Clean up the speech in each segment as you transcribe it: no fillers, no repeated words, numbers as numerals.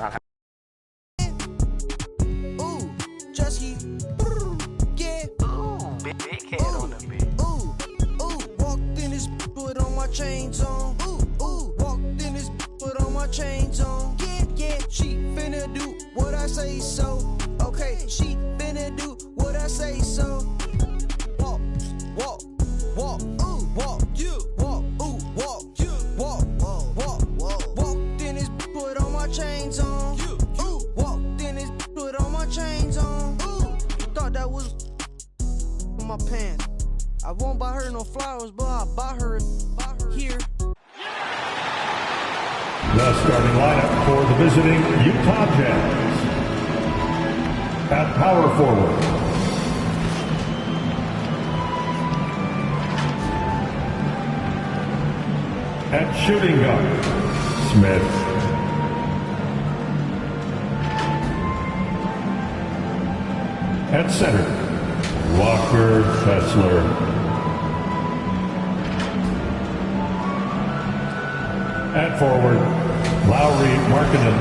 not happen. Ooh, just he, yeah. Ooh, big head on the beat. Walked in this, put on my chains on. Walked in this, put on my chains on. Yeah, she finna do what I say so. Okay, she finna do what I say so. Walk, walk, walk, walk, you walk, walk, you walk, walk. Walked in this, put on my chains on. Walked in this, put on my chains on. Thought that was my pants. I won't buy her no flowers, but I'll buy her here. The starting lineup for the visiting Utah Jazz. At power forward, at shooting guard, Smith. At center, Walker Kessler. At forward, Lauri Markkanen.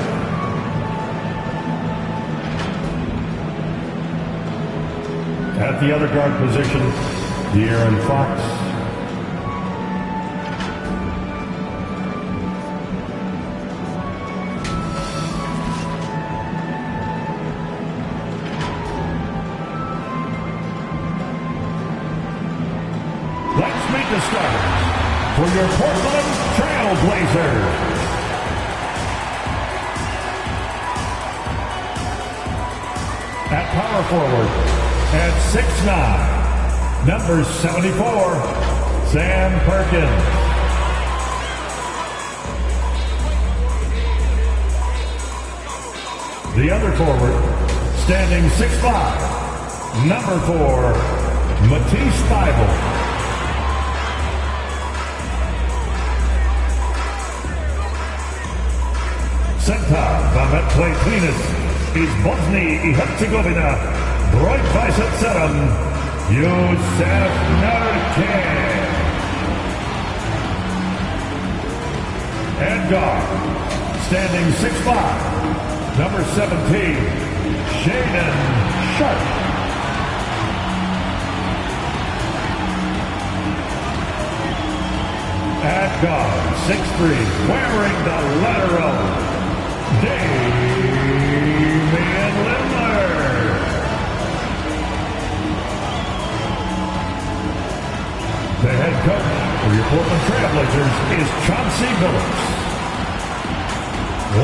At the other guard position, De'Aaron Fox. Let's meet the starters for your Portland Trail Blazers. At power forward, at 6'9", number 74, Sam Perkins. The other forward, standing 6'5", number 4, Matisse Thybulle. Center, Vamet Play is Bosnia and Herzegovina. Broik Bicep Serum, Jusuf Nurkic. And guard, standing 6'5", number 17, Shaedon Sharpe. At guard, 6'3", wearing the letter O, Damian Lillard. The head coach for your Portland Trail Blazers is Chauncey Billups.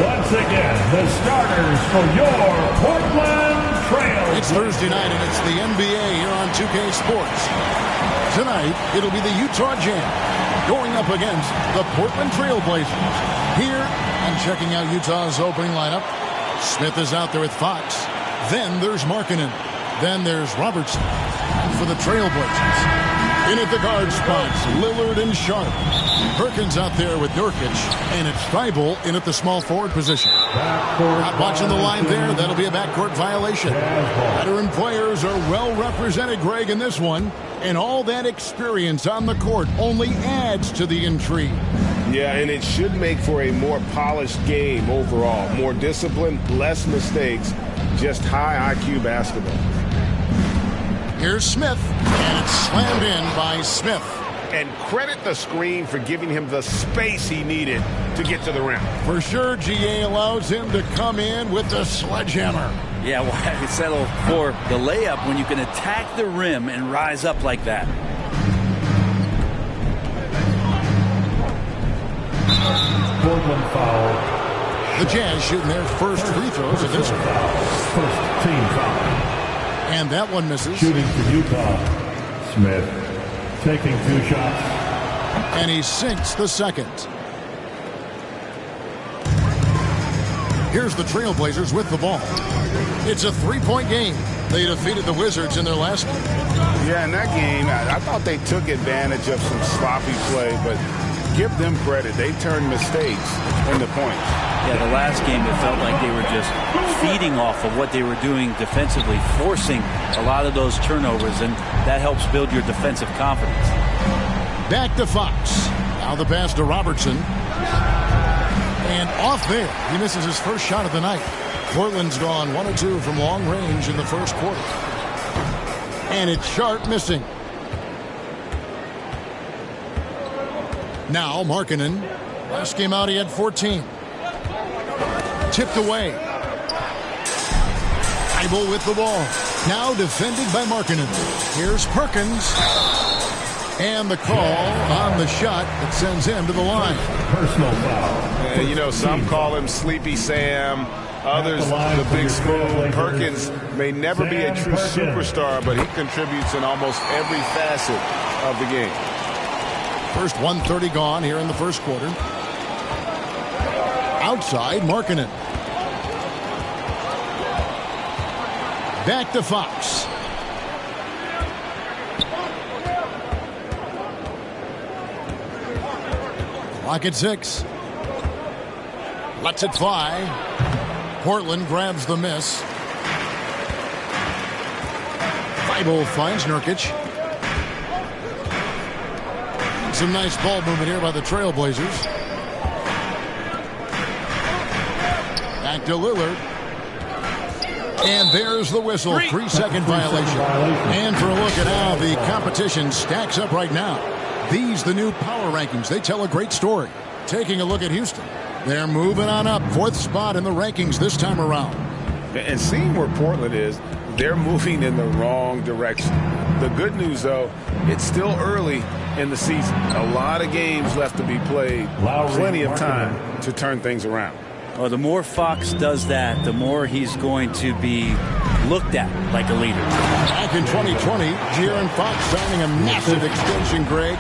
Once again, the starters for your Portland Trail. It's Thursday night and it's the NBA here on 2K Sports. Tonight, it'll be the Utah Jazz going up against the Portland Trail Blazers. Here and checking out Utah's opening lineup, Smith is out there with Fox. Then there's Markkanen. Then there's Robertson. And for the Trail Blazers, in at the guard spots, Lillard and Sharpe. Perkins out there with Nurkic, and it's Thybulle in at the small forward position. Not watching the line there, that'll be a backcourt violation. Veteran players are well represented, Greg, in this one, and all that experience on the court only adds to the intrigue. Yeah, and it should make for a more polished game overall. More discipline, less mistakes, just high IQ basketball. Here's Smith, and it's slammed in by Smith. And credit the screen for giving him the space he needed to get to the rim. For sure, GA allows him to come in with the sledgehammer. Yeah, why settle for the layup when you can attack the rim and rise up like that? Portland foul. The Jazz shooting their first free throws of this one. First team foul. And that one misses. Shooting for Utah, Smith taking 2 shots. And he sinks the second. Here's the Trailblazers with the ball. It's a 3-point game. They defeated the Wizards in their last game. Yeah, in that game, I thought they took advantage of some sloppy play, but give them credit. They turned mistakes into points. Yeah, the last game, it felt like they were just feeding off of what they were doing defensively, forcing a lot of those turnovers, and that helps build your defensive confidence. Back to Fox. Now the pass to Robertson. And off there, he misses his first shot of the night. Portland's gone 1 of 2 from long range in the first quarter. And it's Sharp missing. Now Markkanen. Last game out he had 14. Tipped away. Thybulle with the ball. Now defended by Markkanen. Here's Perkins. And the call on the shot that sends him to the line. Personal foul. You know, some call him Sleepy Sam. Others, the big spoon. Perkins may never be a true superstar, but he contributes in almost every facet of the game. First 1:30 gone here in the first quarter. Outside, Markkanen. Back to Fox. Clock at 6. Lets it fly. Portland grabs the miss. Thybulle finds Nurkic. Some nice ball movement here by the Trailblazers. Back to Lillard. And there's the whistle. 3-second violation. And for a look at how the competition stacks up right now. These, the new power rankings. They tell a great story. Taking a look at Houston. They're moving on up. 4th spot in the rankings this time around. And seeing where Portland is, they're moving in the wrong direction. The good news, though, it's still early in the season. A lot of games left to be played. Plenty of time to turn things around. Well, the more Fox does that, the more he's going to be looked at like a leader. Back in 2020, De'Aaron Fox signing a massive extension, Greg.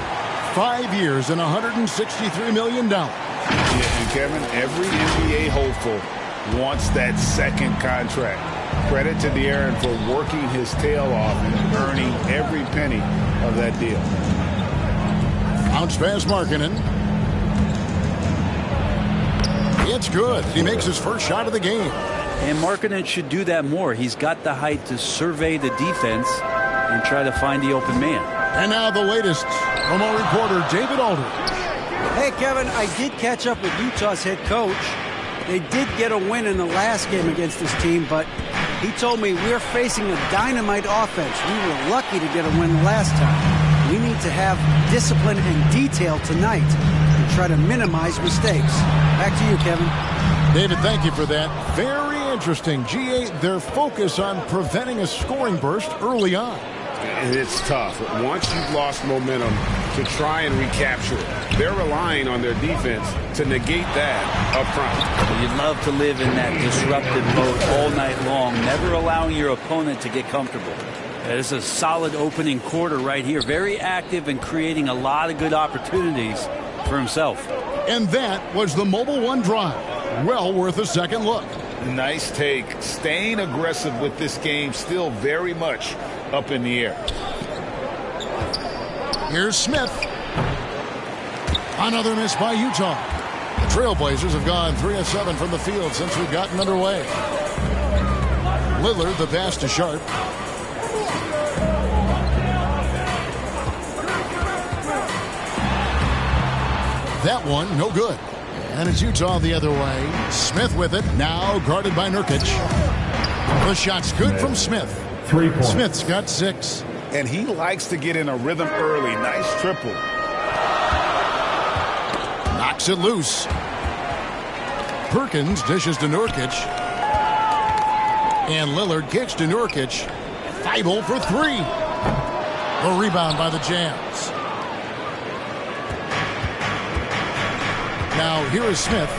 5 years and $163 million. Yeah, and Kevin, every NBA hopeful wants that second contract. Credit to De'Aaron for working his tail off and earning every penny of that deal. Bounce pass Markkanen. It's good. He makes his first shot of the game. And Markkanen should do that more. He's got the height to survey the defense and try to find the open man. And now the latest from our reporter, David Aldridge. Hey, Kevin, I did catch up with Utah's head coach. They did get a win in the last game against this team, but he told me we're facing a dynamite offense. We were lucky to get a win the last time. We need to have discipline and detail tonight and try to minimize mistakes. Back to you, Kevin. David, thank you for that. Very interesting. GA, their focus on preventing a scoring burst early on. And it's tough. Once you've lost momentum, to try and recapture it. They're relying on their defense to negate that up front. You'd love to live in that disrupted mode all night long, never allowing your opponent to get comfortable. It's a solid opening quarter right here. Very active and creating a lot of good opportunities for himself. And that was the Mobile One drive. Well worth a second look. Nice take. Staying aggressive with this game, still very much up in the air. Here's Smith. Another miss by Utah. The Trailblazers have gone 3 of 7 from the field since we've gotten underway. Lillard, the pass to Sharp. That one, no good. And it's Utah the other way. Smith with it, now guarded by Nurkic. The shot's good from Smith. 3 points. Smith's got 6. And he likes to get in a rhythm early. Nice triple. Knocks it loose. Perkins dishes to Nurkic. And Lillard kicks to Nurkic. Thybulle for 3. A rebound by the Jazz. Now here is Smith.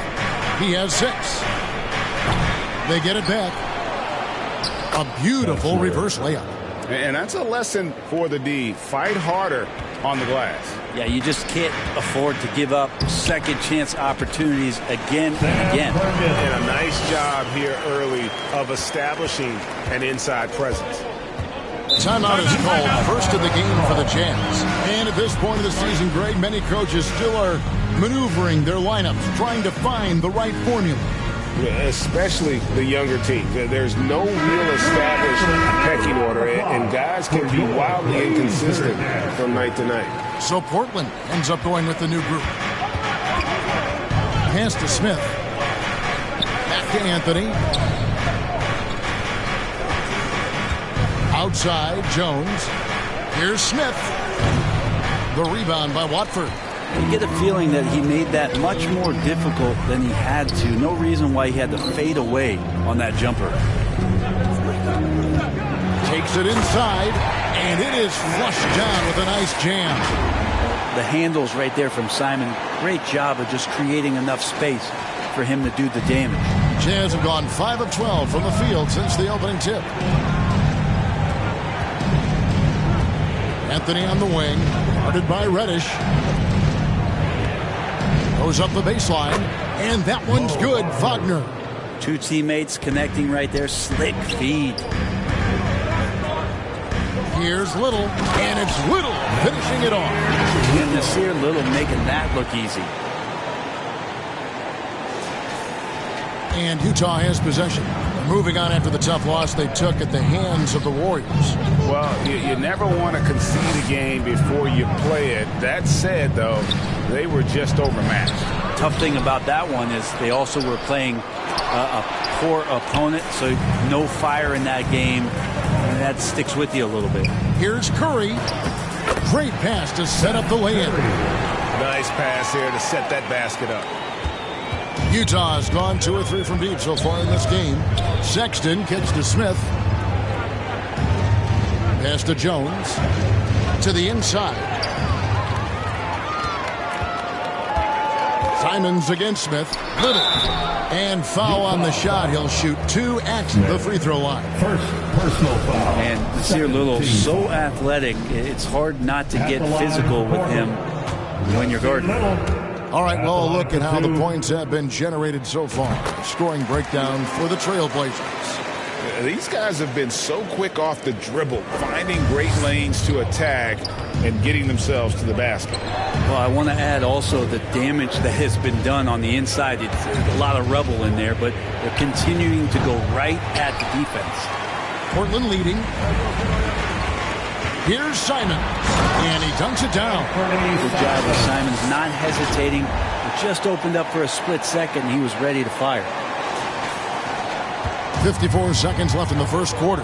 He has 6. They get it back. A beautiful reverse layup. And that's a lesson for the D. Fight harder on the glass. Yeah, you just can't afford to give up second chance opportunities again and again. And a nice job here early of establishing an inside presence. Timeout is called. First of the game for the Jazz. And at this point of the season, Greg, many coaches still are maneuvering their lineups, trying to find the right formula. Especially the younger teams. There's no real established pecking order, and guys can be wildly inconsistent from night to night. So Portland ends up going with the new group. Pass to Smith. to Anthony. Outside, Jones. Here's Smith. The rebound by Watford. You get a feeling that he made that much more difficult than he had to. No reason why he had to fade away on that jumper. Takes it inside, and it is flushed down with a nice jam. The handles right there from Simon. Great job of just creating enough space for him to do the damage. Jazz have gone 5 of 12 from the field since the opening tip. Anthony on the wing, guarded by Reddish. Goes up the baseline, and that one's good. Wagner. Two teammates connecting right there. Slick feed. Here's Little, and it's Little finishing it off. And Nasir Little making that look easy. And Utah has possession. Moving on after the tough loss they took at the hands of the Warriors. Well, you never want to concede a game before you play it. That said, though, they were just overmatched. Tough thing about that one is they also were playing a poor opponent, so no fire in that game. And that sticks with you a little bit. Here's Curry. Great pass to set up the lay-in. Nice pass here to set that basket up. Utah's gone 2 or 3 from deep so far in this game. Sexton kicks to Smith. Pass to Jones. To the inside. Simons against Smith. Little. And foul on the shot. He'll shoot 2 at the free throw line. First personal foul. And Nasir Little, so athletic, it's hard not to get physical with him when you're guarding. All right, well, a look at how the points have been generated so far. Scoring breakdown for the Trailblazers. These guys have been so quick off the dribble, finding great lanes to attack and getting themselves to the basket. Well, I want to add also the damage that has been done on the inside. It's a lot of rubble in there, but they're continuing to go right at the defense. Portland leading. Here's Simon, and he dunks it down. Good job with Simons not hesitating. It just opened up for a split second, and he was ready to fire. 54 seconds left in the first quarter.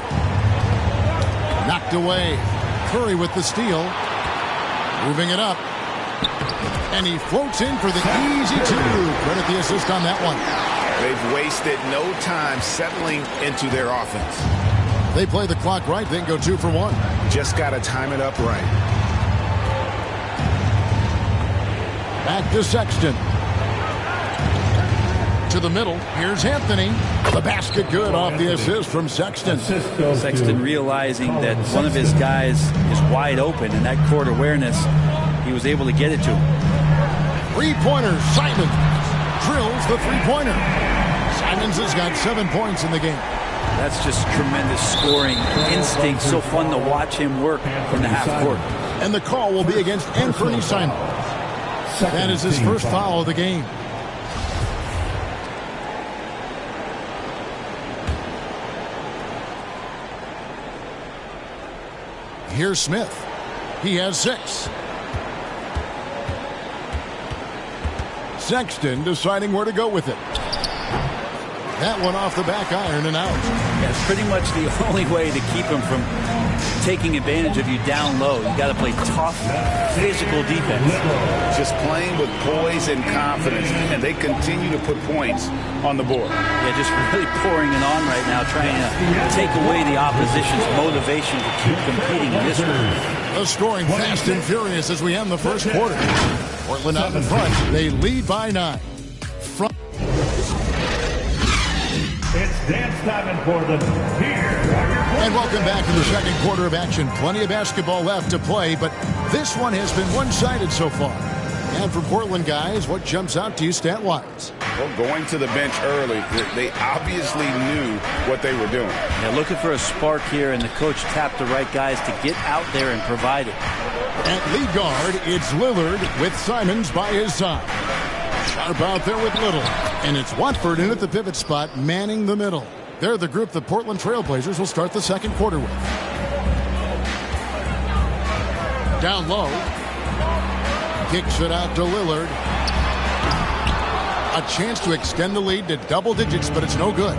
Knocked away. Curry with the steal. Moving it up. And he floats in for the easy 2. Credit the assist on that one. They've wasted no time settling into their offense. They play the clock right, they can go 2 for 1. Just got to time it up right. Back to Sexton. To the middle. Here's Anthony. The basket good off the assist from Sexton. Sexton realizing that one of his guys is wide open, and that court awareness, he was able to get it to him. Three-pointer. Simons drills the three-pointer. Simons has got 7 points in the game. That's just tremendous scoring instinct. So fun to watch him work from the half court. And the call will be against Anthony Simons. That is his first foul of the game. Here's Smith. He has 6. Sexton deciding where to go with it. That one off the back iron and out. Yeah, it's pretty much the only way to keep him from taking advantage of you down low. You got to play tough, physical defense. Just playing with poise and confidence, and they continue to put points on the board. Yeah, just really pouring it on right now, trying to take away the opposition's motivation to keep competing in this one. The scoring fast and furious as we end the first quarter. Portland out in front. They lead by 9. It's dance time in Portland. Here. And welcome back to the second quarter of action. Plenty of basketball left to play, but this one has been one-sided so far. And for Portland guys, what jumps out to you stat-wise? Well, going to the bench early, they obviously knew what they were doing. Yeah, looking for a spark here, and the coach tapped the right guys to get out there and provide it. At lead guard, it's Lillard with Simons by his side. Sharp out there with Little. And it's Watford in at the pivot spot, manning the middle. They're the group the Portland Trailblazers will start the second quarter with. Down low. Kicks it out to Lillard. A chance to extend the lead to double digits, but it's no good.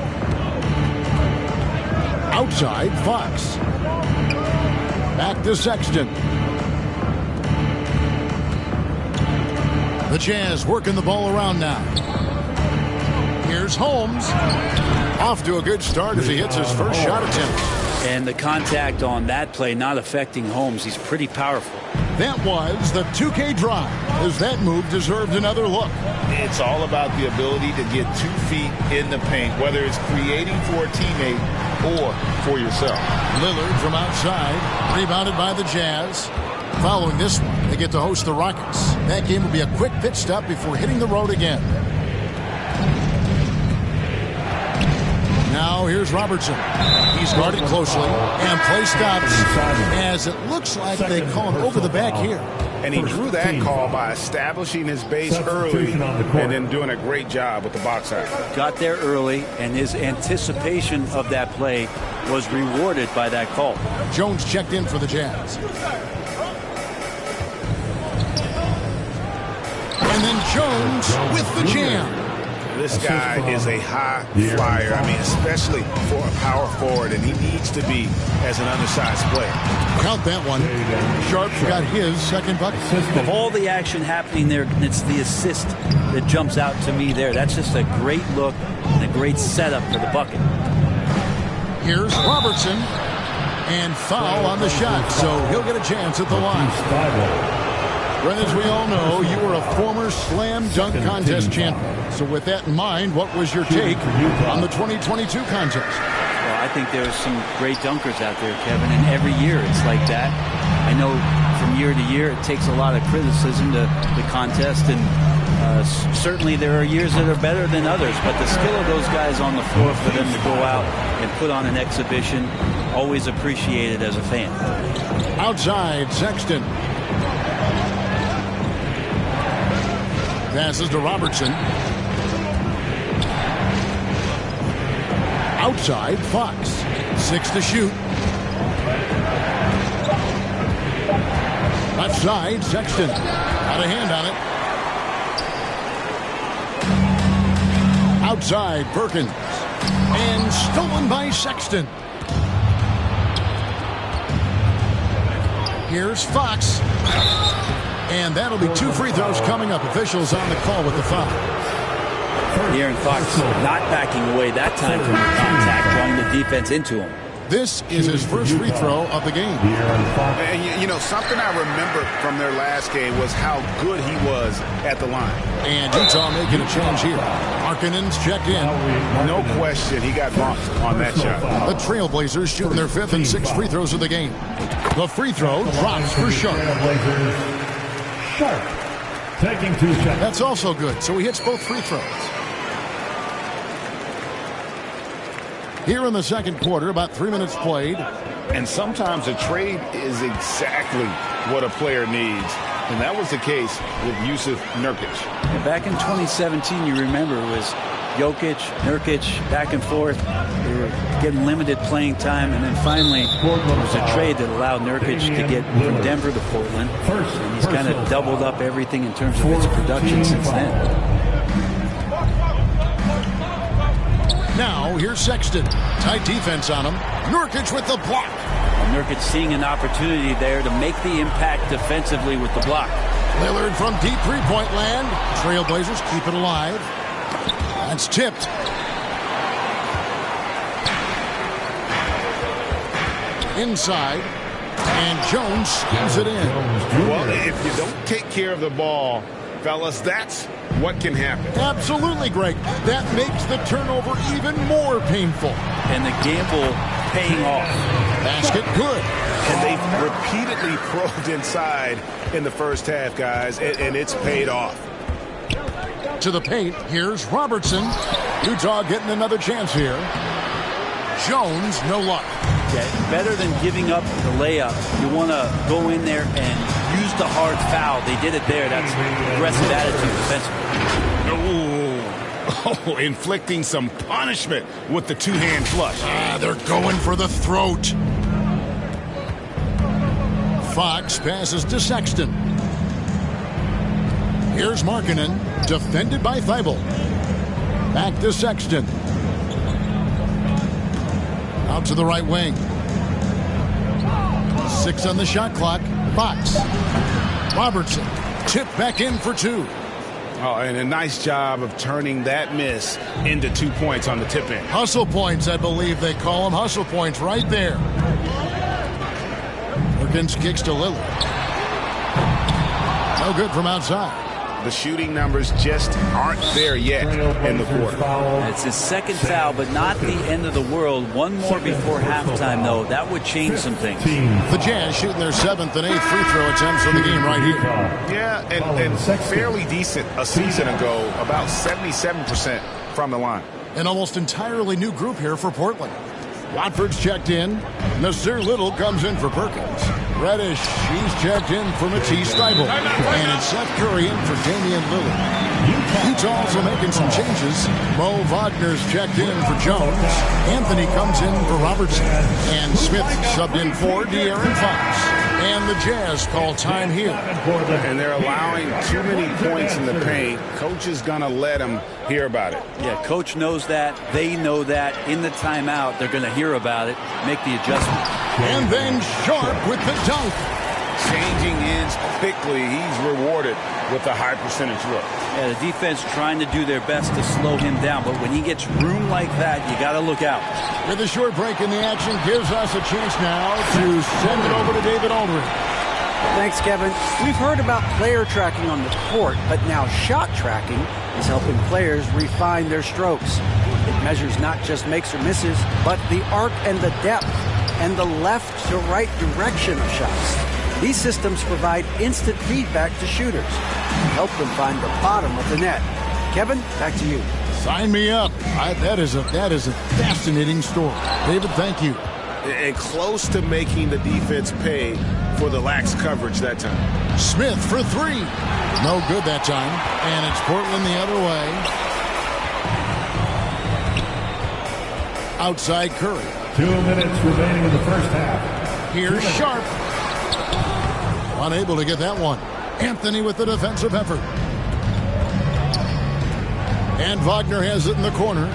Outside, Fox. Back to Sexton. The Jazz working the ball around now. Here's Holmes. Off to a good start as he hits his first shot attempt. And the contact on that play not affecting Holmes. He's pretty powerful. That was the 2K drive, as that move deserved another look. It's all about the ability to get 2 feet in the paint, whether it's creating for a teammate or for yourself. Lillard from outside, rebounded by the Jazz. Following this one, they get to host the Rockets. That game will be a quick pit stop before hitting the road again. Now here's Robertson. He's guarded closely, and play stops as it looks like they call him over the back here. And he drew that call by establishing his base early and then doing a great job with the box out. Got there early, and his anticipation of that play was rewarded by that call. Jones checked in for the Jazz. And then Jones with the jam. This guy is a high flyer. I mean, especially for a power forward, and he needs to be as an undersized player. Count that one. Sharp got his second bucket. Of all the action happening there, it's the assist that jumps out to me there. That's just a great look and a great setup for the bucket. Here's Robertson. And foul on the shot, so he'll get a chance at the line. Brent, as we all know, you were a former slam dunk contest champion. So with that in mind, what was your take on the 2022 contest? Well, I think there's some great dunkers out there, Kevin, and every year it's like that. I know from year to year it takes a lot of criticism to the contest, and certainly there are years that are better than others, but the skill of those guys on the floor for them to go out and put on an exhibition, always appreciated as a fan. Outside, Sexton. Passes to Robertson. Outside, Fox. 6 to shoot. Left side, Sexton. Got a hand on it. Outside, Perkins. And stolen by Sexton. Here's Fox. And that'll be 2 free throws coming up. Officials on the call with the foul. De'Aaron Fox not backing away that time from the contact, drawing the defense into him. This is his first free throw of the game. And, you know, something I remember from their last game was how good he was at the line. And Utah making a change here. Markkanen's checked in. No question, he got bumped on that shot. The Trailblazers shooting their 5th and 6th free throws of the game. The free throw drops for Sharp. Sharp taking 2 shots. That's also good, so he hits both free throws. Here in the second quarter, about 3 minutes played. And sometimes a trade is exactly what a player needs. And that was the case with Jusuf Nurkic. And back in 2017, you remember, it was Jokic, Nurkic, back and forth. They were getting limited playing time, and then finally there was a trade that allowed Nurkic to get from Denver to Portland. And he's kind of doubled up everything in terms of his production since then. Now, here's Sexton. Tight defense on him. Nurkic with the block. And Nurkic seeing an opportunity there to make the impact defensively with the block. Lillard from deep three-point land. Trailblazers keep it alive. That's tipped. Inside. And Jones schemes it in. Well, if you don't take care of the ball, fellas, that's what can happen. Absolutely, Greg. That makes the turnover even more painful. And the gamble paying off. Basket good. And they repeatedly probed inside in the first half, guys, and it's paid off. To the paint, here's Robertson. Utah getting another chance here. Jones, no luck. Yeah, better than giving up the layup. You want to go in there and use the hard foul. They did it there. That's aggressive attitude defensively. Oh, inflicting some punishment with the two-hand flush. They're going for the throat. Fox passes to Sexton. Here's Markkanen, defended by Thibault. Back to Sexton. Out to the right wing. 6 on the shot clock. Fox. Robertson. Tip back in for 2. Oh, and a nice job of turning that miss into 2 points on the tip in. Hustle points, I believe they call them. Hustle points right there. Perkins kicks to Lillard. No good from outside. The shooting numbers just aren't there yet in the quarter. It's his second foul, but not the end of the world. One more before halftime, though. That would change some things. The Jazz shooting their 7th and 8th free throw attempts in the game right here. Yeah, and fairly decent a season ago, about 77% from the line. An almost entirely new group here for Portland. Watford's checked in. Nasir Little comes in for Perkins. Reddish, he's checked in for Matisse Thybulle. And it's Seth Curry in for Damian Lillard. Utah also making some changes. Mo Wagner's checked in for Jones. Anthony comes in for Robertson. And Smith subbed in for De'Aaron Fox. And the Jazz call time here. And they're allowing too many points in the paint. Coach is going to let them hear about it. Yeah, coach knows that. They know that. In the timeout, they're going to hear about it, make the adjustment. And then Sharp with the dunk. Changing ends quickly. He's rewarded with a high percentage look. Yeah, the defense trying to do their best to slow him down, but when he gets room like that, you got to look out. With a short break in the action, gives us a chance now to send it over to David Aldridge. Thanks, Kevin. We've heard about player tracking on the court, but now shot tracking is helping players refine their strokes. It measures not just makes or misses, but the arc and the depth and the left to right direction of shots. These systems provide instant feedback to shooters and help them find the bottom of the net. Kevin, back to you. Sign me up. That is a fascinating story. David, thank you. And close to making the defense pay for the lax coverage that time. Smith for 3. No good that time. And it's Portland the other way. Outside Curry. 2 minutes remaining in the first half. Here's Sharp. Unable to get that one. Anthony with the defensive effort. And Wagner has it in the corner.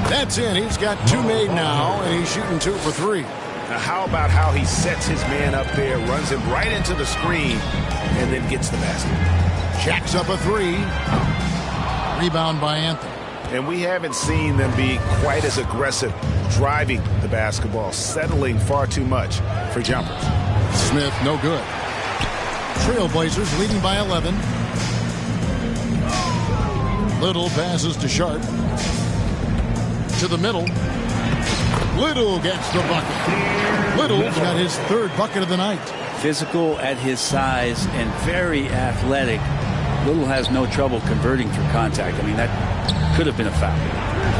That's in. He's got 2 made now, and he's shooting 2 for 3. Now how about how he sets his man up there, runs him right into the screen, and then gets the basket. Jacks up a 3. Rebound by Anthony. And we haven't seen them be quite as aggressive driving the basketball, settling far too much for jumpers. Smith, no good. Trailblazers leading by 11. Little passes to Sharp. To the middle. Little gets the bucket. Little's got his 3rd bucket of the night. Physical at his size and very athletic. Little has no trouble converting through contact. I mean, that could have been a foul.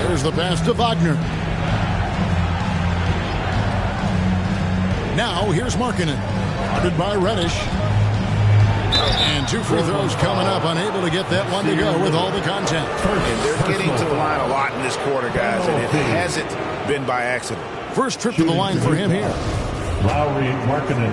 There's the pass to Wagner. Now here's Markkanen. Guarded by Reddish. And 2 free throws coming up. Unable to get that one to go with all the contact. And they're getting to the line a lot in this quarter, guys, and it hasn't been by accident. First trip to the line for him here. Lowry Markkanen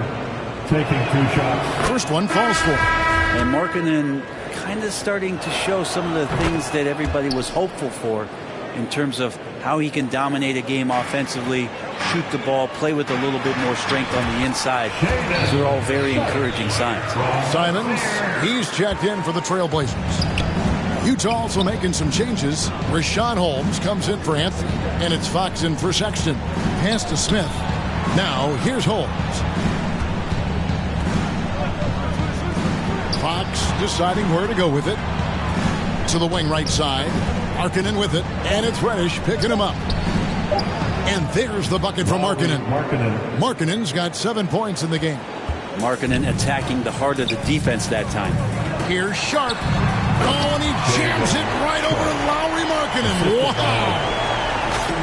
taking 2 shots. First one falls for. And Markkanen kind of starting to show some of the things that everybody was hopeful for in terms of how he can dominate a game offensively, shoot the ball, play with a little bit more strength on the inside. These are all very encouraging signs. Simons, he's checked in for the Trailblazers. Utah also making some changes. Rashawn Holmes comes in for Anthony, and it's Fox in for Sexton. Pass to Smith. Now here's Holmes. Fox deciding where to go with it. To the wing right side. Markkanen with it. And it's Reddish picking him up. And there's the bucket from Markkanen. Markkanen's got 7 points in the game. Markkanen attacking the heart of the defense that time. Here's Sharp. Oh, and he jams it right over Lowry Markkanen. Wow.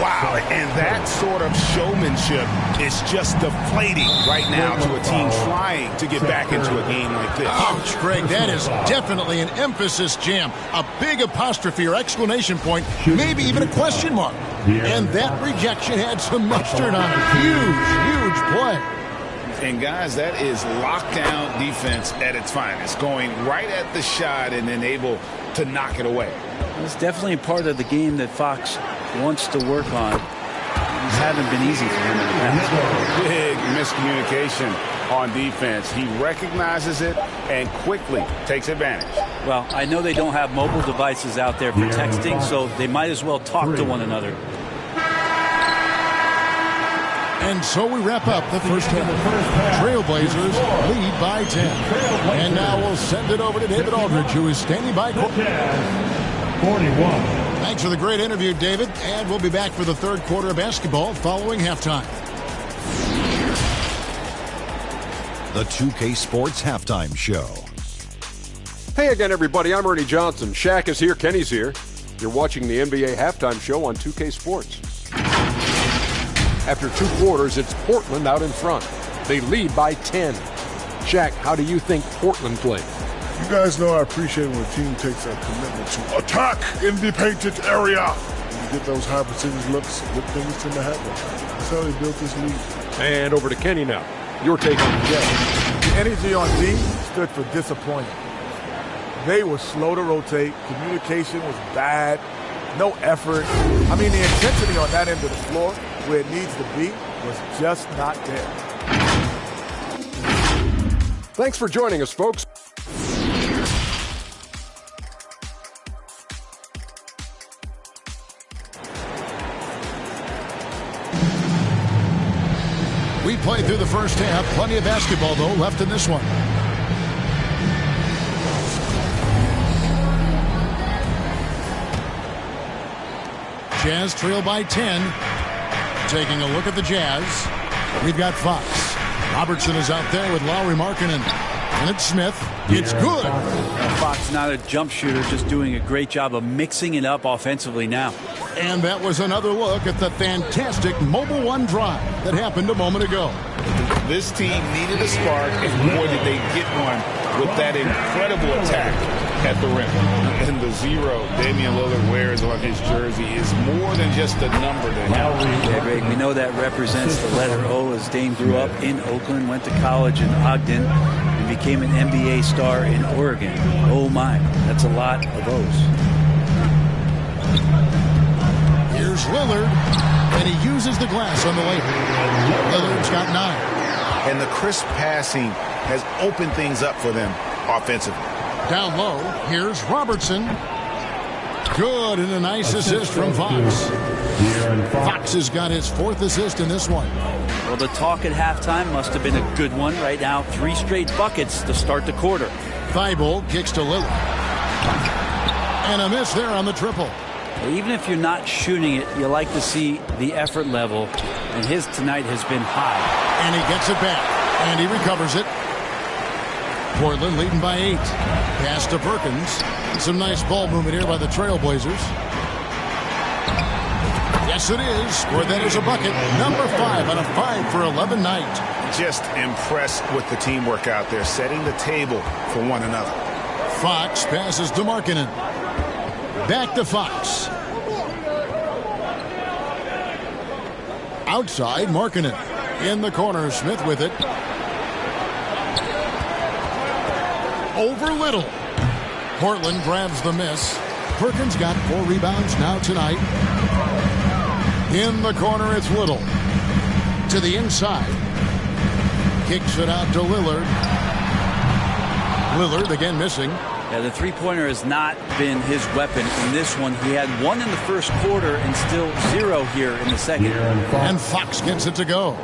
Wow, and that sort of showmanship is just deflating right now to a team trying to get back into a game like this. Ouch, Greg, that is definitely an emphasis jam. A big apostrophe or exclamation point, maybe even a question mark. And that rejection had some mustard on it. Huge play. And, guys, that is lockdown defense at its finest, going right at the shot and then able to knock it away. It's definitely part of the game that Fox wants to work on. These haven't been easy for him in the past. Big miscommunication on defense. He recognizes it and quickly takes advantage. Well, I know they don't have mobile devices out there for texting, so they might as well talk to one another. And so we wrap up the first half. Trailblazers lead by 10. And now we'll send it over to David Aldridge, who is standing by. 41. Thanks for the great interview, David. And we'll be back for the third quarter of basketball following halftime. The 2K Sports Halftime Show. Hey again, everybody. I'm Ernie Johnson. Shaq is here. Kenny's here. You're watching the NBA Halftime Show on 2K Sports. After 2 quarters, it's Portland out in front. They lead by 10. Shaq, how do you think Portland played? You guys know I appreciate when a team takes a commitment to attack in the painted area. When you get those high percentage looks, good things tend to happen. That's how they built this league. And over to Kenny now. Your take on the Jazz. The energy on D stood for disappointing. They were slow to rotate. Communication was bad. No effort. I mean, the intensity on that end of the floor, where it needs to be, was just not there. Thanks for joining us, folks. We played through the first half. Plenty of basketball, though, left in this one. Jazz trail by 10. Taking a look at the Jazz. We've got Fox. Robertson is out there with Lauri Markkanen. And it's Smith. It's good. Fox not a jump shooter, just doing a great job of mixing it up offensively now. And that was another look at the fantastic Mobile One drive that happened a moment ago. This team needed a spark, and boy, did they get one with that incredible attack at the rim. And the 0 Damian Lillard wears on his jersey is more than just a number to him. Yeah, Greg, we know that represents the letter O, as Dame grew up in Oakland, went to college in Ogden, and became an NBA star in Oregon. Oh my, that's a lot of O's. Here's Lillard, and he uses the glass on the layup. Lillard's got 9. And the crisp passing has opened things up for them offensively. Down low, here's Robertson. Good, and a nice assist from Fox. Fox has got his 4th assist in this one. Well, the talk at halftime must have been a good one. Right now, 3 straight buckets to start the quarter. Thibault kicks to Lillard. And a miss there on the triple. Even if you're not shooting it, you like to see the effort level, and his tonight has been high. And he gets it back, and he recovers it. Portland leading by 8. Pass to Perkins. Some nice ball movement here by the Trailblazers. Yes, it is. Or that is a bucket. Number 5 on a 5 for 11 night. Just impressed with the teamwork out there, setting the table for one another. Fox passes to Markkanen. Back to Fox. Outside, Markkanen. In the corner, Smith with it. Over Little. Portland grabs the miss. Perkins got 4 rebounds now tonight. In the corner, it's Little. To the inside. Kicks it out to Lillard. Lillard again missing. Yeah, the three-pointer has not been his weapon in this one. He had 1 in the first quarter and still 0 here in the second. And Fox gets it to go.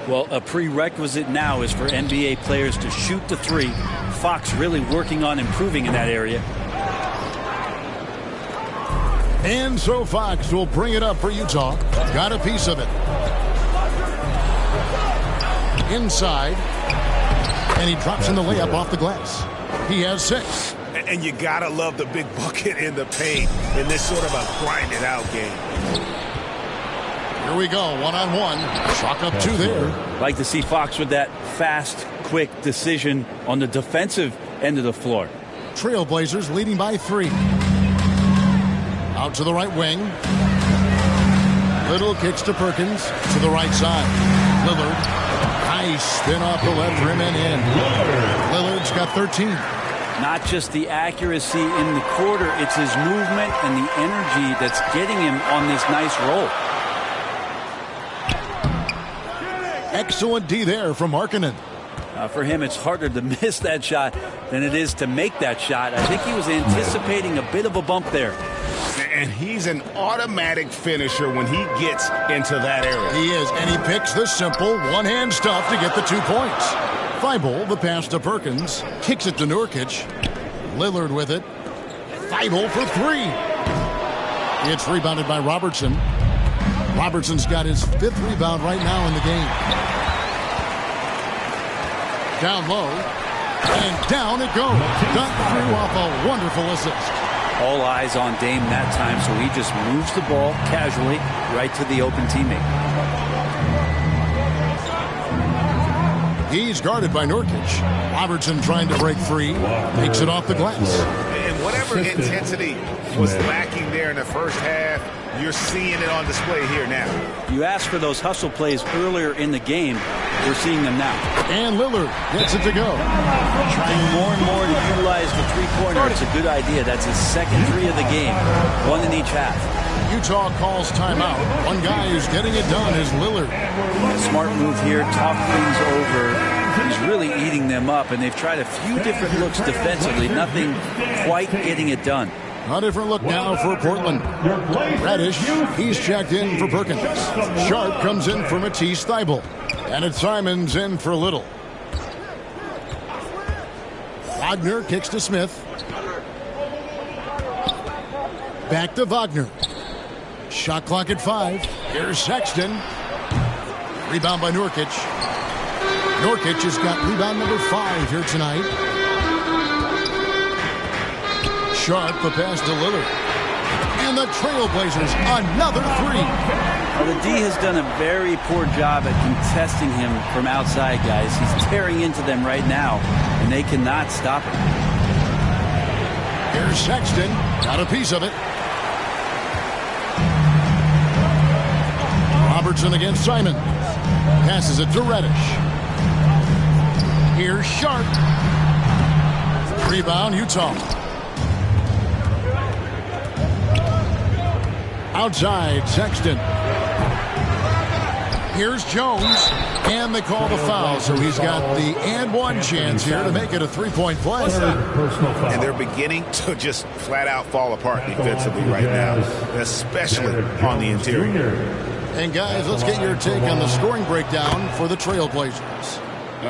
Well, a prerequisite now is for NBA players to shoot the 3. Fox really working on improving in that area. And so Fox will bring it up for Utah. Got a piece of it. Inside. And he drops in the layup off the glass. He has 6. And you gotta love the big bucket in the paint in this sort of a grinded out game. Here we go, one-on-one. Chalk up 2 there. Like to see Fox with that fast, quick decision on the defensive end of the floor. Trailblazers leading by 3. Out to the right wing. Little kicks to Perkins to the right side. Lillard. Nice spin off the left rim and in. Lillard's got 13. Not just the accuracy in the quarter, it's his movement and the energy that's getting him on this nice roll. Excellent D there from Markkanen. For him, it's harder to miss that shot than it is to make that shot. I think he was anticipating a bit of a bump there. And he's an automatic finisher when he gets into that area. He is, and he picks the simple one-hand stuff to get the 2 points. Thibault, the pass to Perkins, kicks it to Nurkic. Lillard with it. Thibault for 3. It's rebounded by Robertson. Robertson's got his 5th rebound right now in the game. Down low, and down it goes. Got through off a wonderful assist. All eyes on Dame that time, so he just moves the ball casually right to the open teammate. He's guarded by Nurkic. Robertson trying to break free. Takes it off the glass. And whatever intensity was lacking there in the first half, you're seeing it on display here now. You asked for those hustle plays earlier in the game. We're seeing them now. And Lillard gets it to go. Trying more and more to utilize the three-pointer. It's a good idea. That's his second 3 of the game. 1 in each half. Utah calls timeout. One guy who's getting it done is Lillard. Smart move here. Talk things over. He's really eating them up, and they've tried a few different looks defensively. Nothing quite getting it done. A different look now for Portland. Reddish, he's checked in for Perkins. Sharp comes in for Matisse Thybulle. And it's Simons in for Little. Wagner kicks to Smith. Back to Wagner. Shot clock at 5. Here's Sexton. Rebound by Nurkic. Nurkic has got rebound number 5 here tonight. Sharp, the pass to Lillard. And the Trailblazers, another 3. Well, the D has done a very poor job at contesting him from outside, guys. He's tearing into them right now, and they cannot stop him. Here's Sexton. Got a piece of it. Robertson against Simon. Passes it to Reddish. Here's Sharp. Rebound, Utah. Outside, Sexton. Here's Jones, and they call the foul, so he's got the and one chance here to make it a 3-point play. And they're beginning to just flat out fall apart defensively right now, especially on the interior. And guys, let's get your take on the scoring breakdown for the Trailblazers.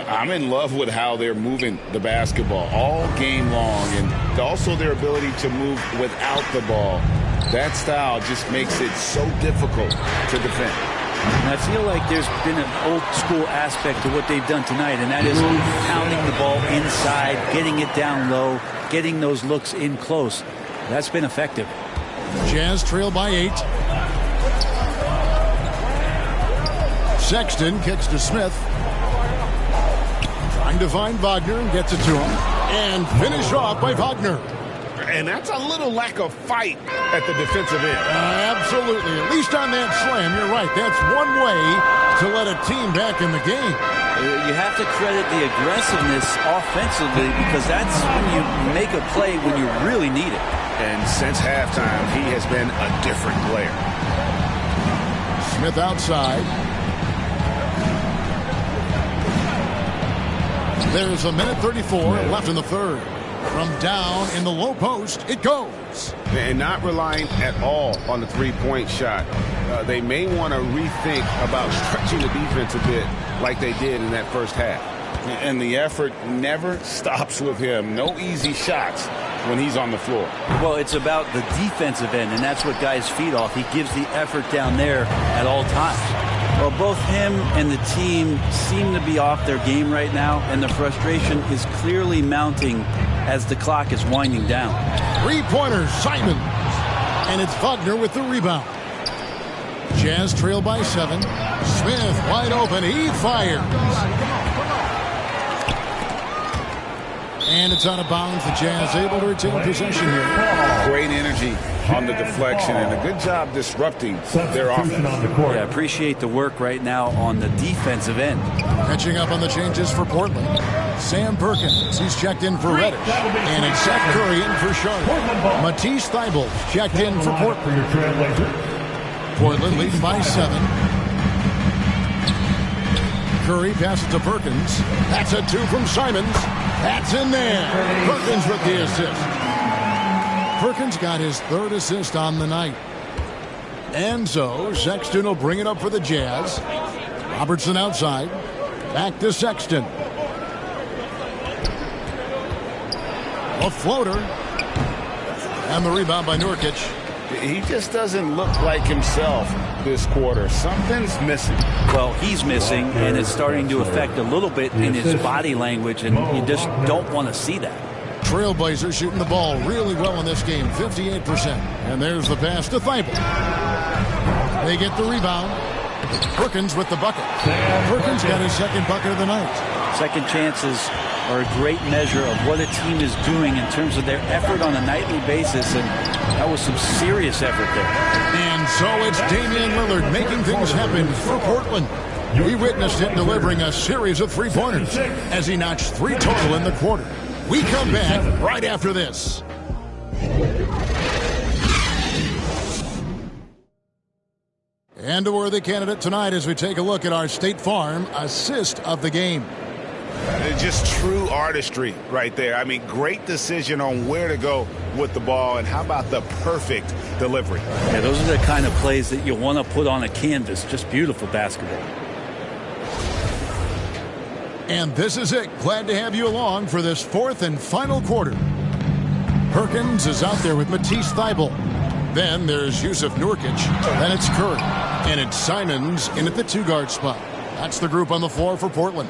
I'm in love with how they're moving the basketball all game long, and also their ability to move without the ball. That style just makes it so difficult to defend. And I feel like there's been an old school aspect to what they've done tonight, and that is pounding the ball inside, getting it down low, getting those looks in close. That's been effective. Jazz trail by 8. Sexton kicks to Smith. Trying to find Wagner and gets it to him. And finished off by Wagner. And that's a little lack of fight at the defensive end. Absolutely. At least on that slam, you're right. That's one way to let a team back in the game. You have to credit the aggressiveness offensively, because that's when you make a play when you really need it. And since halftime, he has been a different player. Smith outside. There's 1:34 left in the third. From down in the low post, it goes. And not relying at all on the three-point shot. They may want to rethink about stretching the defense a bit like they did in that first half. And the effort never stops with him. No easy shots when he's on the floor. Well, it's about the defensive end, and that's what guys feed off. He gives the effort down there at all times. Well, both him and the team seem to be off their game right now, and the frustration is clearly mounting as the clock is winding down. Three-pointer, Simons. And it's Wagner with the rebound. Jazz trail by 7. Smith wide open. He fires. And it's out of bounds. The Jazz able to retain possession here. Great energy on the deflection and a good job disrupting their offense. Yeah, appreciate the work right now on the defensive end. Catching up on the changes for Portland. Sam Perkins, he's checked in for Reddish. And it's Seth Curry in for Charlotte. Matisse Thybulle checked in for Portland. Portland leads by 7. Curry passes to Perkins. That's a 2 from Simons. That's in there. Perkins with the assist. Perkins got his 3rd assist on the night. And so Sexton will bring it up for the Jazz. Robertson outside. Back to Sexton. A floater. And the rebound by Nurkic. He just doesn't look like himself this quarter. Something's missing. Well, he's missing, and it's starting to affect a little bit in his body language, and you just don't want to see that. Trailblazers shooting the ball really well in this game, 58%. And there's the pass to Thybulle. They get the rebound. Perkins with the bucket. Perkins got his 2nd bucket of the night. Second chances are a great measure of what a team is doing in terms of their effort on a nightly basis, and that was some serious effort there. And so it's Damian Lillard making things happen for Portland. We witnessed him delivering a series of 3-pointers as he notched 3 total in the quarter. We come back right after this. And a worthy candidate tonight as we take a look at our State Farm assist of the game. Just true artistry right there. I mean, great decision on where to go with the ball, and how about the perfect delivery? Yeah, those are the kind of plays that you want to put on a canvas. Just beautiful basketball. And this is it. Glad to have you along for this 4th and final quarter. Perkins is out there with Matisse Thybulle. Then there's Yusuf Nurkic. Then it's Curry. And it's Simons in at the 2-guard spot. That's the group on the floor for Portland.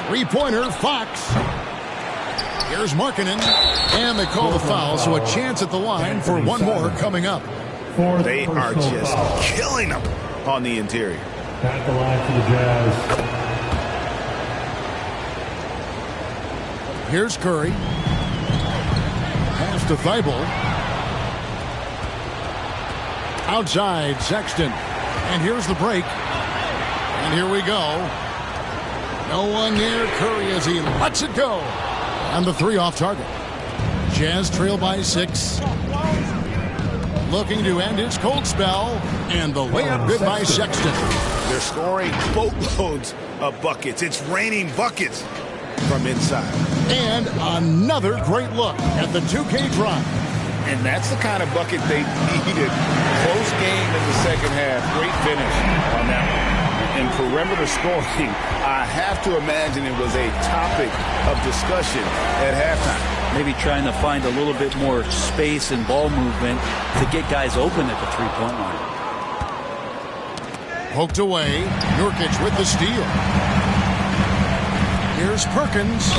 Three-pointer, Fox. Here's Markkanen. And they call the foul, so a chance at the line for one more coming up. They are just killing them on the interior. At the line for the Jazz. Here's Curry. Pass to Thybulle. Outside, Sexton. And here's the break. And here we go. No one near Curry as he lets it go. And the 3 off target. Jazz trail by 6. Looking to end his cold spell. And the layup good by Sexton. They're scoring boatloads of buckets. It's raining buckets from inside. And another great look at the 2K drive. And that's the kind of bucket they needed. Close game in the second half. Great finish on that one. And perimeter scoring, I have to imagine it was a topic of discussion at halftime. Maybe trying to find a little bit more space and ball movement to get guys open at the 3-point line. Poked away. Nurkic with the steal. Here's Perkins.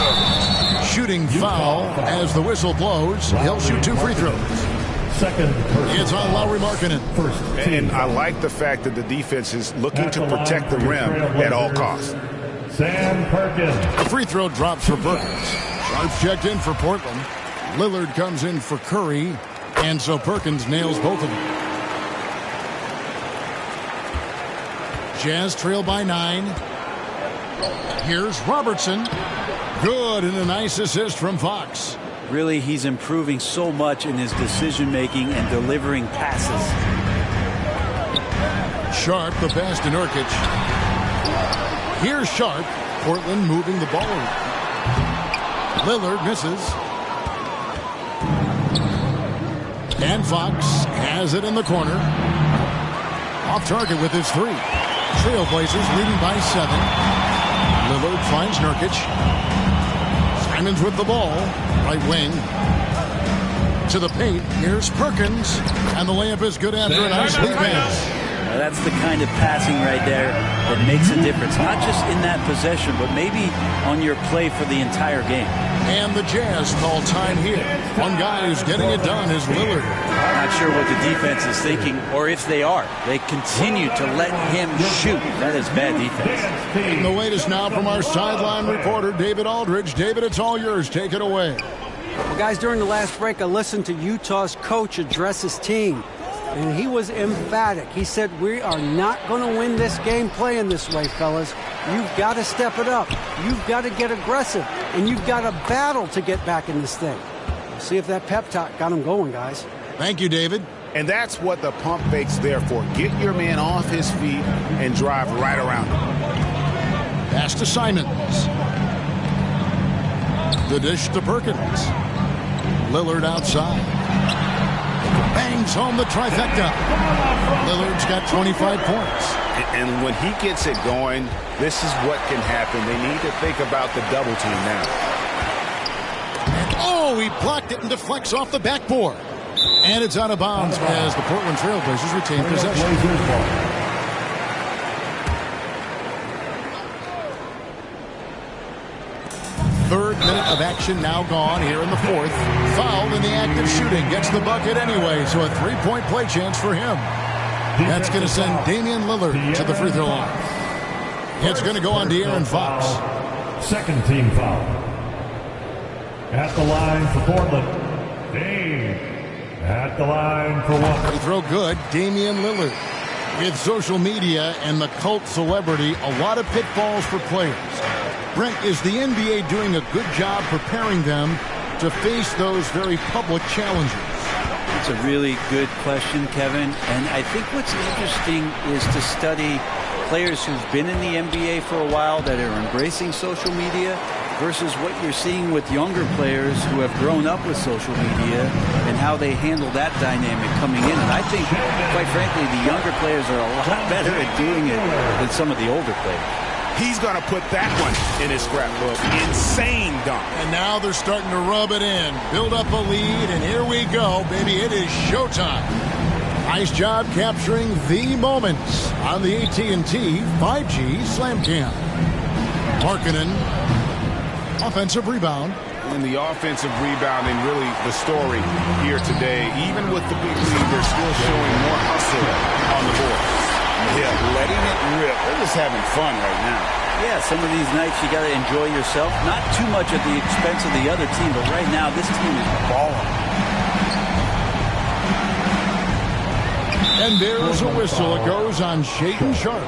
Shooting foul as the whistle blows. He'll shoot 2 free throws. Second. It's on Lauri Markkanen. And I like the fact that the defense is looking to protect the rim at all costs. Sam Perkins. The free throw drops for Perkins. Sharps checked in for Portland. Lillard comes in for Curry. And so Perkins nails both of them. Jazz trail by 9. Here's Robertson. Good, and a nice assist from Fox. Really, he's improving so much in his decision-making and delivering passes. Sharp, the pass to Nurkic. Here's Sharp. Portland moving the ball around. Lillard misses. And Fox has it in the corner. Off target with his 3. Trailblazers leading by 7. Lillard finds Nurkic. Simons with the ball. Right wing. To the paint. Here's Perkins. And the layup is good after a nice lead pass. That's the kind of passing right there that makes a difference, not just in that possession, but maybe on your play for the entire game. And the Jazz call time here. One guy who's getting it done is Lillard. Not sure what the defense is thinking, or if they are. They continue to let him shoot. That is bad defense. And the latest now from our sideline reporter, David Aldridge. David, it's all yours. Take it away. Well, guys, during the last break, I listened to Utah's coach address his team, and he was emphatic. He said, we are not going to win this game playing this way, fellas. You've got to step it up. You've got to get aggressive, and you've got to battle to get back in this thing. We'll see if that pep talk got him going, guys. Thank you, David. And that's what the pump fake's there for. Get your man off his feet and drive right around him. Pass to Simons. The dish to Perkins. Lillard outside. Bangs home the trifecta. Lillard's got 25 points. And when he gets it going, this is what can happen. They need to think about the double team now. Oh, he blocked it and deflects off the backboard. And it's out of bounds as the Portland Trailblazers retain possession. Third minute of action now gone here in the fourth. Fouled in the act of shooting. Gets the bucket anyway, so a three-point play chance for him. That's going to send Damian Lillard to the free throw line. It's going to go on De'Aaron Fox. Second team foul. At the line for Portland. Dame. At the line for one. Free throw good. Damian Lillard. With social media and the cult celebrity, a lot of pitfalls for players. Brent, is the NBA doing a good job preparing them to face those very public challenges? It's a really good question, Kevin. And I think what's interesting is to study players who've been in the NBA for a while that are embracing social media versus what you're seeing with younger players who have grown up with social media and how they handle that dynamic coming in. And I think, quite frankly, the younger players are a lot better at doing it than some of the older players. He's going to put that one in his scrapbook. Insane dunk. And now they're starting to rub it in. Build up a lead, and here we go, baby. It is showtime. Nice job capturing the moments on the AT&T 5G Slam Cam. Markkanen, offensive rebound. And the offensive rebounding, really the story here today. Even with the big lead, they're still showing more hustle on the board. Yeah, letting it rip. They're just having fun right now. Yeah, some of these nights you got to enjoy yourself. Not too much at the expense of the other team, but right now this team is balling. And there's a whistle. It goes on Shaedon Sharpe.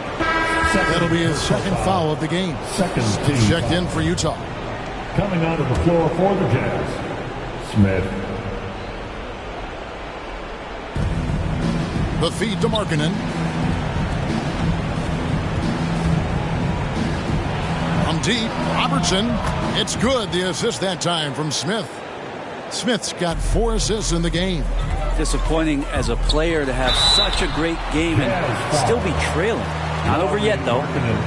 That'll be his second foul of the game. Second team checked in for Utah. Coming onto the floor for the Jazz, Smith. The feed to Markkanen. From deep, Robertson. It's good. The assist that time from Smith. Smith's got 4 assists in the game. Disappointing as a player to have such a great game and still be trailing. Not over yet, though.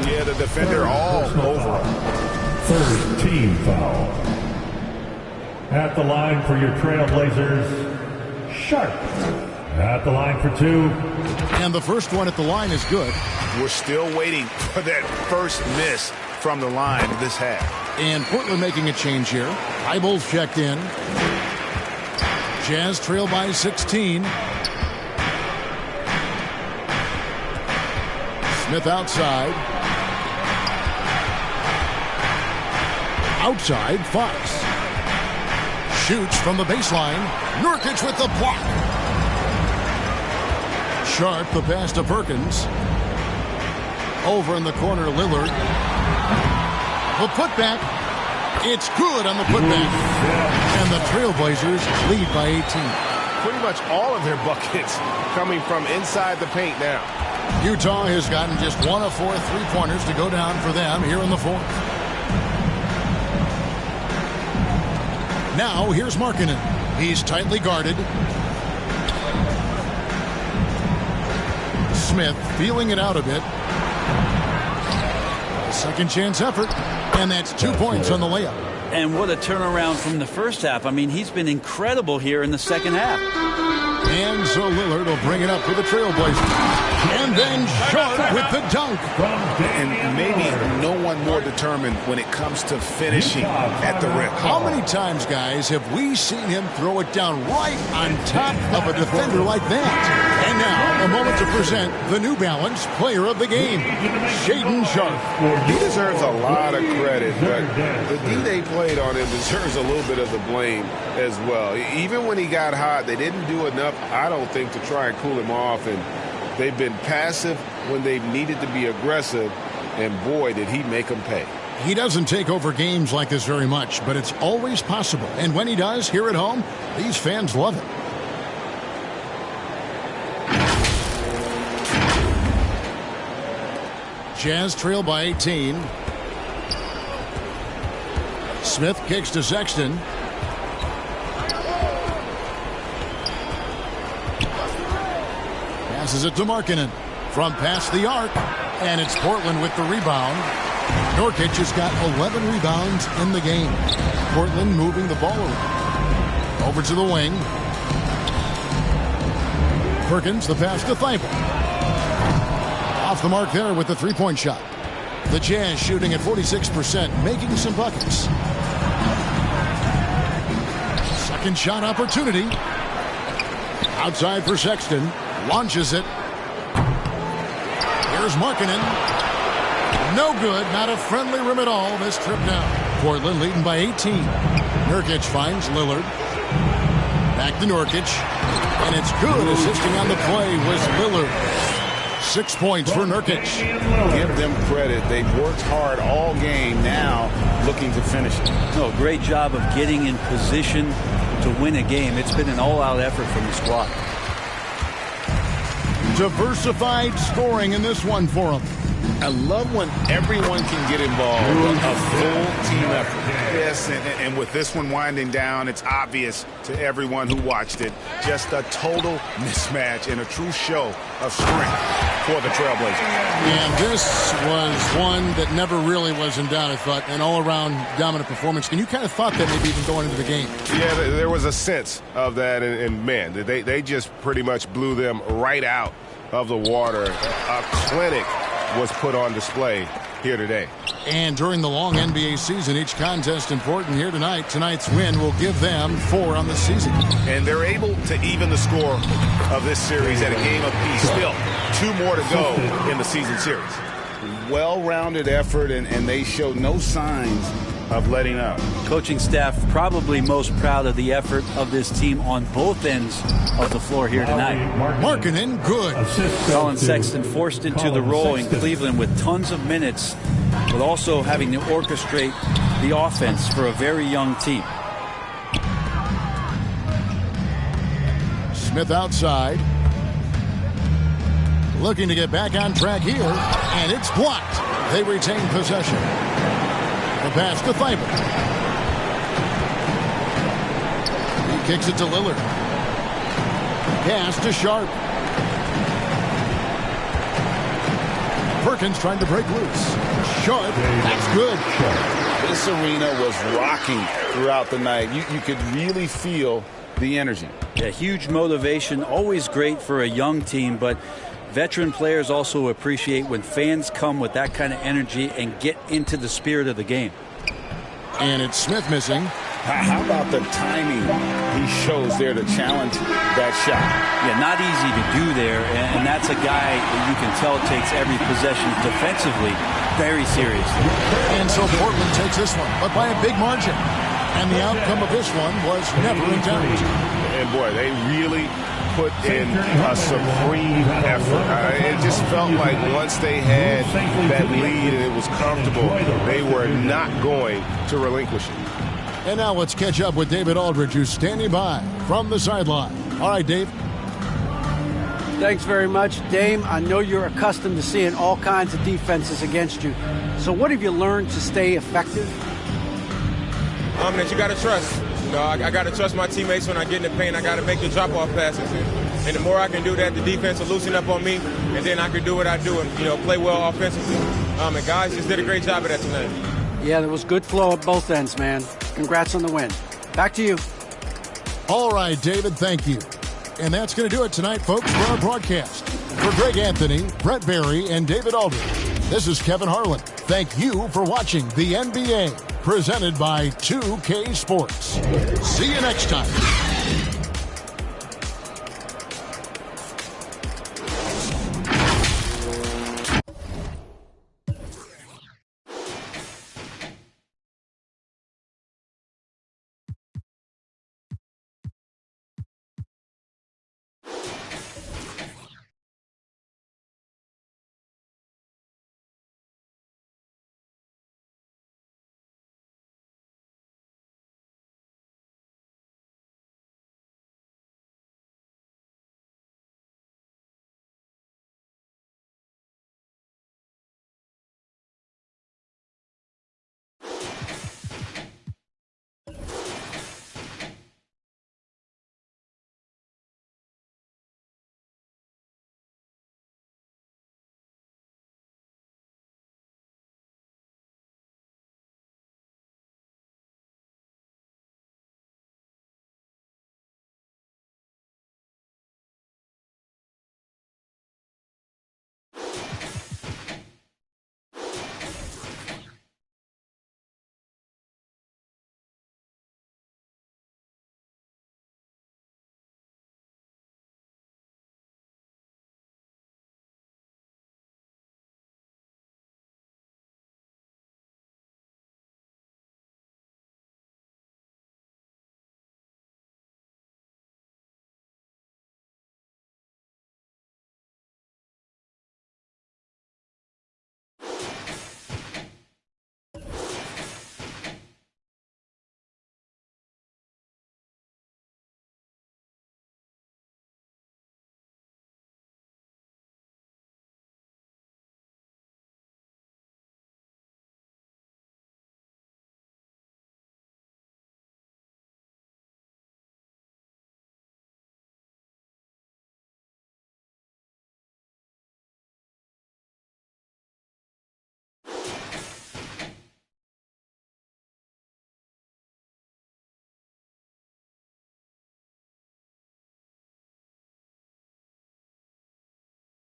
Yeah, the defender all over. Third team foul. At the line for your Trailblazers, Sharpe. At the line for 2. And the first one at the line is good. We're still waiting for that first miss from the line this half. And Portland making a change here. Eibel's checked in. Jazz trail by 16. Smith outside. Outside, Fox. Shoots from the baseline. Nurkic with the block. Sharpe, the pass to Perkins. Over in the corner, Lillard. The putback. It's good on the putback. And the Trailblazers lead by 18. Pretty much all of their buckets coming from inside the paint now. Utah has gotten just 1 of 4 3-pointers to go down for them here in the fourth. Now here's Markkanen. He's tightly guarded. Smith feeling it out a bit. A second chance effort. And that's 2 points on the layup. And what a turnaround from the first half. I mean, he's been incredible here in the second half. And so Lillard will bring it up for the Trailblazers. And then Sharp with the dunk. And maybe no one more determined when it comes to finishing at the rim. How many times, guys, have we seen him throw it down right on top of a defender like that? And now, a moment to present the New Balance Player of the Game, Shaedon Sharpe. He deserves a lot of credit, but the D they played on him deserves a little bit of the blame as well. Even when he got hot, they didn't do enough, I don't think, to try and cool him off, and they've been passive when they've needed to be aggressive, and boy, did he make them pay. He doesn't take over games like this very much, but it's always possible. And when he does, here at home, these fans love it. Jazz trail by 18. Smith kicks to Sexton. Passes it to Markkanen from past the arc, and it's Portland with the rebound. Nurkic has got 11 rebounds in the game. Portland moving the ball around. Over to the wing. Perkins, the pass to Thibault. Off the mark there with the three-point shot. The Jazz shooting at 46%, making some buckets. Second shot opportunity. Outside for Sexton. Launches it. Here's Markkanen. No good. Not a friendly rim at all this trip down. Portland leading by 18. Nurkic finds Lillard. Back to Nurkic. And it's good. Assisting on the play was Lillard. 6 points for Nurkic. Give them credit. They've worked hard all game, now looking to finish it. No, great job of getting in position to win a game. It's been an all-out effort from the squad. Diversified scoring in this one for them. I love when everyone can get involved. A full team effort. Yes, and with this one winding down, it's obvious to everyone who watched it. Just a total mismatch and a true show of strength for the Trailblazers. And this was one that never really was in doubt, I thought. An all-around dominant performance. And you kind of thought that maybe even going into the game. Yeah, there was a sense of that, and man, they just pretty much blew them right out of the water. A clinic was put on display here today. And during the long NBA season, each contest important here tonight. Tonight's win will give them 4 on the season. And they're able to even the score of this series at a game apiece. Still 2 more to go in the season series. Well-rounded effort, and they showed no signs of letting up. Coaching staff probably most proud of the effort of this team on both ends of the floor here tonight. Markkanen, good. Colin Sexton forced into the role in Cleveland with tons of minutes, but also having to orchestrate the offense for a very young team. Smith outside. Looking to get back on track here, and it's blocked. They retain possession. The pass to Thibault. He kicks it to Lillard. Pass to Sharpe. Perkins trying to break loose. Sharpe, that's good. This arena was rocking throughout the night. You could really feel the energy. Yeah, huge motivation, always great for a young team, but veteran players also appreciate when fans come with that kind of energy and get into the spirit of the game. And it's Smith missing. How about the timing he shows there to challenge that shot? Yeah, not easy to do there, and that's a guy that you can tell takes every possession defensively very seriously. And so Portland takes this one, but by a big margin. And the outcome of this one was never in doubt. And boy, they really put in a supreme effort. It just felt like once they had that lead and it was comfortable, they were not going to relinquish it. And now let's catch up with David Aldridge, who's standing by from the sideline. All right, Dave. Thanks very much, Dame. I know you're accustomed to seeing all kinds of defenses against you. So what have you learned to stay effective? That you got to trust. You know, I got to trust my teammates when I get in the paint. I got to make the drop-off passes. And the more I can do that, the defense will loosen up on me, and then I can do what I do and, play well offensively. And guys just did a great job of that tonight. Yeah, there was good flow at both ends, man. Congrats on the win. Back to you. All right, David, thank you. And that's going to do it tonight, folks, for our broadcast. For Greg Anthony, Brett Barry, and David Aldridge, this is Kevin Harlan. Thank you for watching the NBA, presented by 2K Sports. See you next time.